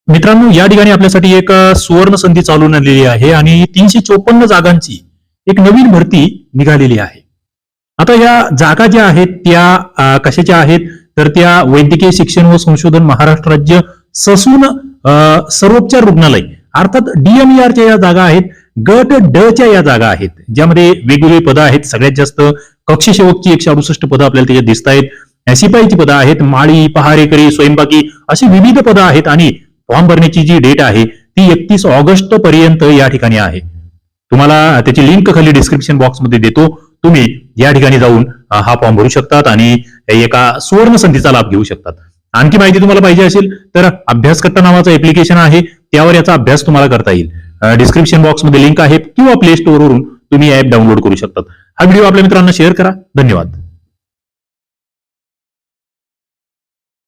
मित्रांनो, या ठिकाणी आपल्यासाठी एक सुवर्ण संधी चालून आलेली आहे आणि 354 जागांची एक नवीन भरती निघालेली आहे. आता या जागा ज्या आहेत त्या कशाच्या आहेत तर त्या वैद्यकीय शिक्षण व संशोधन महाराष्ट्र राज्य ससून सर्वोपचार रुग्णालय अर्थात DMER च्या या जागा आहेत. गट ड च्या या जागा आहेत ज्यामध्ये वेगवेगळी पदं आहेत. सगळ्यात जास्त कक्ष सेवकची 168 पदं आपल्याला त्याच्यात दिसत आहेत. शिपाईची पदं आहेत, माळी, पहारेकरी, स्वयंपाकी अशी विविध पदं आहेत आणि फॉर्म भरण्याची जी डेट आहे ती 31 ऑगस्ट पर्यंत या ठिकाणी आहे. तुम्हाला त्याची लिंक खाली डिस्क्रिप्शन बॉक्समध्ये देतो. तुम्ही या ठिकाणी जाऊन हा फॉर्म भरू शकतात आणि एका सुवर्ण संधीचा लाभ घेऊ शकतात. आणखी माहिती तुम्हाला पाहिजे असेल तर अभ्यासकट्टा नावाचं ऍप्लिकेशन आहे, त्यावर याचा अभ्यास तुम्हाला करता येईल. डिस्क्रिप्शन बॉक्समध्ये लिंक आहे किंवा प्ले स्टोअरवरून तुम्ही ऍप डाउनलोड करू शकतात. हा व्हिडिओ आपल्या मित्रांना शेअर करा. धन्यवाद.